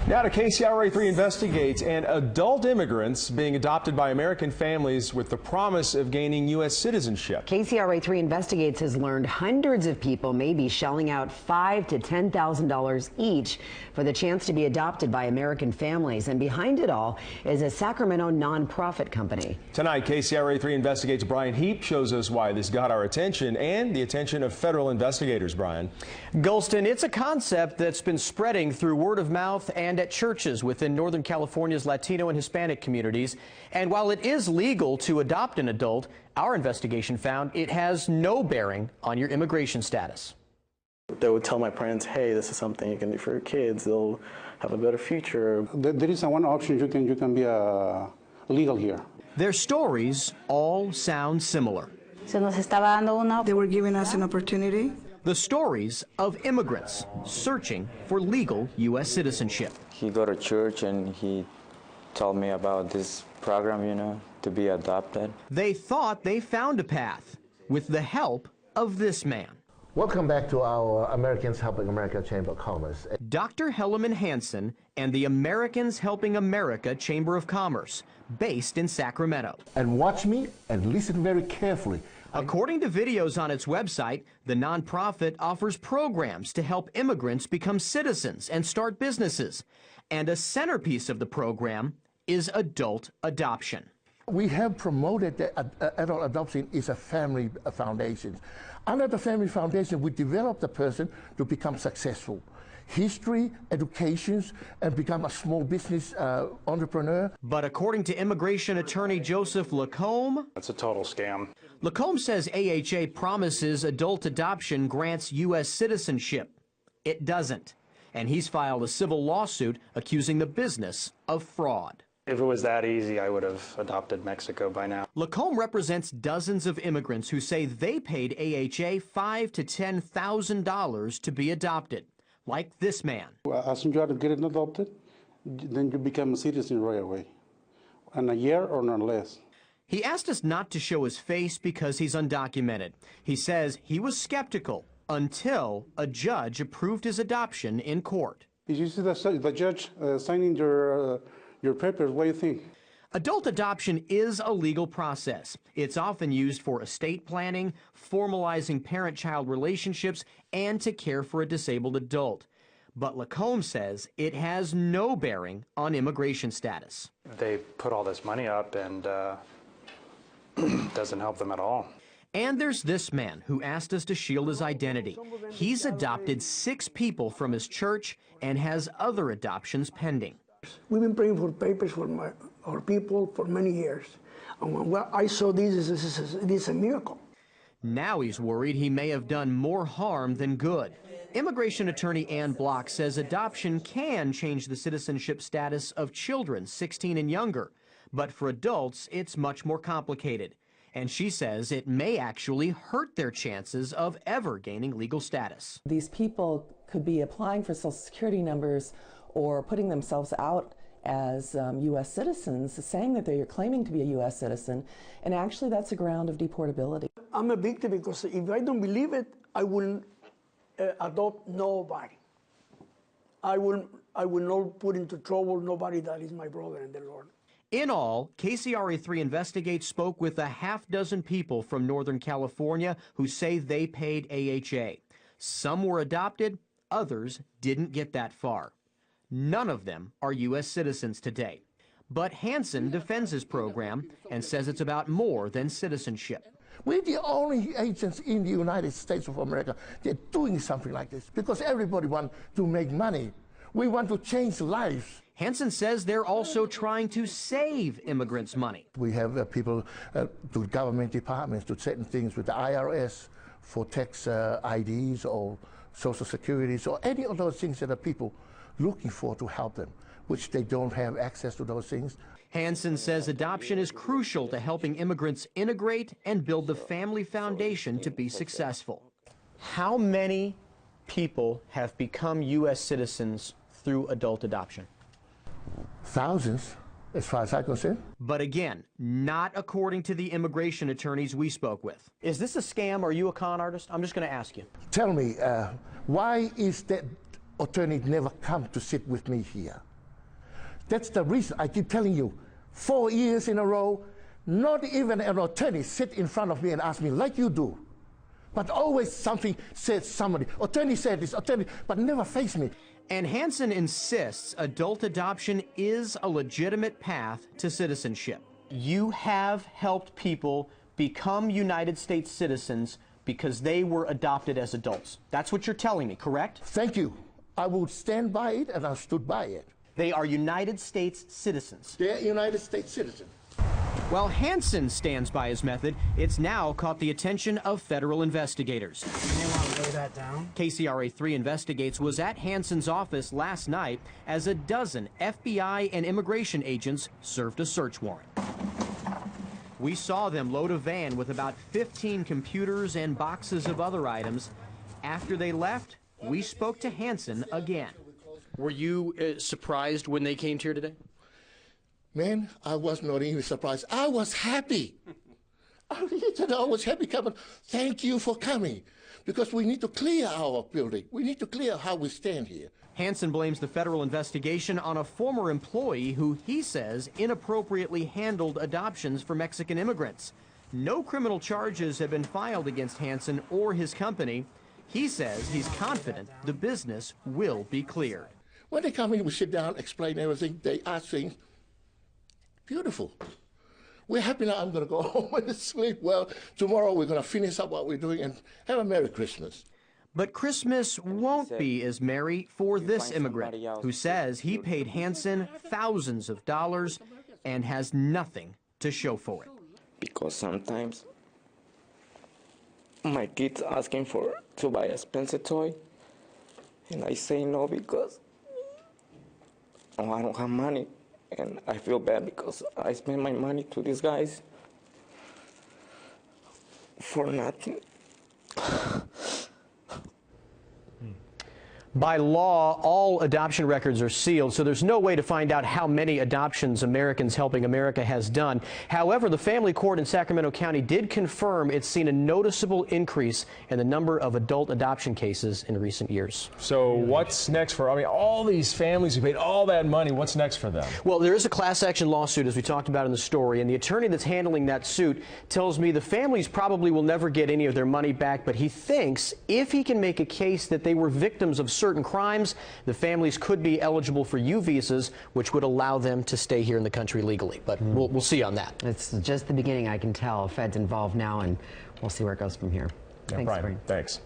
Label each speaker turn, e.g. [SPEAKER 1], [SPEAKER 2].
[SPEAKER 1] Now to KCRA-3 Investigates and adult immigrants being adopted by American families with the promise of gaining U.S. citizenship.
[SPEAKER 2] KCRA-3 Investigates has learned hundreds of people may be shelling out $5,000 to $10,000 each for the chance to be adopted by American families. And behind it all is a Sacramento nonprofit company. Tonight,
[SPEAKER 1] KCRA-3 Investigates' Brian Heap shows us why this got our attention and the attention of federal investigators. Brian.
[SPEAKER 3] Golston, it's a concept that's been spreading through word of mouth and at churches within Northern California's Latino and Hispanic communities. And while it is legal to adopt an adult, our investigation found it has no bearing on your immigration status.
[SPEAKER 4] They would tell my parents, hey, this is something you can do for your kids. They'll have a better future.
[SPEAKER 5] There is one option. You can be legal here.
[SPEAKER 3] Their stories all sound similar.
[SPEAKER 6] They were giving us an opportunity.
[SPEAKER 3] The stories of immigrants searching for legal U.S. citizenship.
[SPEAKER 7] He go to church and he told me about this program, you know, to be adopted.
[SPEAKER 3] They thought they found a path with the help of this man.
[SPEAKER 8] Welcome back to our Americans Helping America Chamber of Commerce.
[SPEAKER 3] Dr. Hellerman Hansen and the Americans Helping America Chamber of Commerce, based in Sacramento.
[SPEAKER 8] And watch me and listen very carefully.
[SPEAKER 3] According to videos on its website, the nonprofit offers programs to help immigrants become citizens and start businesses. And a centerpiece of the program is adult adoption.
[SPEAKER 8] We have promoted that adult adoption is a family foundation. Under the family foundation, we develop the person to become successful. History, education, and become a small business entrepreneur.
[SPEAKER 3] But according to immigration attorney Joseph Lacombe,
[SPEAKER 9] it's a total scam.
[SPEAKER 3] Lacombe says AHA promises adult adoption grants U.S. citizenship. It doesn't. And he's filed a civil lawsuit accusing the business of fraud.
[SPEAKER 9] If it was that easy, I would have adopted Mexico by now.
[SPEAKER 3] Lacombe represents dozens of immigrants who say they paid AHA $5,000 to $10,000 to be adopted. Like this man.
[SPEAKER 5] As soon as you get it adopted, then you become a citizen right away. In a year or not less.
[SPEAKER 3] He asked us not to show his face because he's undocumented. He says he was skeptical until a judge approved his adoption in court.
[SPEAKER 5] If you see the judge signing your papers, what do you think?
[SPEAKER 3] Adult adoption is a legal process. It's often used for estate planning, formalizing parent-child relationships, and to care for a disabled adult. But Lacombe says it has no bearing on immigration status.
[SPEAKER 9] They put all this money up and doesn't help them at all.
[SPEAKER 3] And there's this man who asked us to shield his identity. He's adopted 6 people from his church and has other adoptions pending.
[SPEAKER 10] We've been praying for papers for our people for many years. And when I saw this is a miracle.
[SPEAKER 3] Now he's worried he may have done more harm than good. Immigration attorney Ann Block says adoption can change the citizenship status of children 16 and younger. But for adults, it's much more complicated. And she says it may actually hurt their chances of ever gaining legal status.
[SPEAKER 11] These people could be applying for Social Security numbers or putting themselves out as U.S. citizens, saying that they're claiming to be a U.S. citizen, and actually that's a ground of deportability.
[SPEAKER 10] I'm a victim because if I don't believe it, I will adopt nobody. I will not put into trouble nobody that is my brother in the Lord.
[SPEAKER 3] In all, KCRA-3 Investigates spoke with a half-dozen people from Northern California who say they paid AHA. Some were adopted, others didn't get that far. None of them are U.S. citizens today. But Hansen defends his program and says it's about more than citizenship.
[SPEAKER 8] We're the only agents in the United States of America that are doing something like this because everybody wants to make money. We want to change lives.
[SPEAKER 3] Hansen says they're also trying to save immigrants money.
[SPEAKER 8] We have people to government departments to certain things with the IRS for tax IDs or Social Securities or any of those things that are people looking for to help them, which they don't have access to those things.
[SPEAKER 3] Hansen says adoption is crucial to helping immigrants integrate and build the family foundation to be successful. How many people have become U.S. citizens through adult adoption?
[SPEAKER 8] Thousands, as far as I'm concerned.
[SPEAKER 3] But again, not according to the immigration attorneys we spoke with. Is this a scam? Are you a con artist? I'm just going to ask you.
[SPEAKER 8] Tell me, why is that attorney never come to sit with me here? That's the reason I keep telling you. 4 years in a row, not even an attorney sit in front of me and ask me like you do. But always something says somebody. Attorney said this, attorney, but never face me.
[SPEAKER 3] And Hansen insists adult adoption is a legitimate path to citizenship. You have helped people become United States citizens because they were adopted as adults. That's what you're telling me, correct?
[SPEAKER 8] Thank you. I will stand by it, and I stood by it.
[SPEAKER 3] They are United States citizens.
[SPEAKER 8] They're United States citizens.
[SPEAKER 3] While Hansen stands by his method, it's now caught the attention of federal investigators.
[SPEAKER 12] You may want to lay that down.
[SPEAKER 3] KCRA-3 Investigates was at Hansen's office last night as a dozen FBI and immigration agents served a search warrant. We saw them load a van with about 15 computers and boxes of other items. After they left, we spoke to Hansen again.
[SPEAKER 13] Were you surprised when they came here today?
[SPEAKER 8] Man, I was not even surprised. I was happy. I was happy coming. Thank you for coming, because we need to clear our building. We need to clear how we stand here.
[SPEAKER 3] Hansen blames the federal investigation on a former employee who he says inappropriately handled adoptions for Mexican immigrants. No criminal charges have been filed against Hansen or his company. He says he's confident the business will be cleared.
[SPEAKER 8] When they come in, we sit down, explain everything. They ask things. Beautiful. We're happy now. I'm going to go home and sleep well. Tomorrow we're going to finish up what we're doing and have a Merry Christmas.
[SPEAKER 3] But Christmas won't be as merry for this immigrant who says he paid Hansen thousands of dollars and has nothing to show for it.
[SPEAKER 4] Because sometimes my kids asking to buy a expensive toy, and I say no because I don't have money, and I feel bad because I spend my money to these guys for nothing.
[SPEAKER 3] By law, all adoption records are sealed, so there's no way to find out how many adoptions Americans Helping America has done. However, the family court in Sacramento County did confirm it's seen a noticeable increase in the number of adult adoption cases in recent years.
[SPEAKER 1] So what's next for, all these families who paid all that money, what's next for them?
[SPEAKER 3] Well, there is a class action lawsuit, as we talked about in the story, and the attorney that's handling that suit tells me the families probably will never get any of their money back, but he thinks if he can make a case that they were victims of certain crimes, the families could be eligible for U visas, which would allow them to stay here in the country legally. But we'll see on that.
[SPEAKER 2] It's just the beginning, I can tell. Fed's involved now, and we'll see where it goes from here.
[SPEAKER 1] Yeah,
[SPEAKER 2] Thanks,
[SPEAKER 1] Brian. Thanks.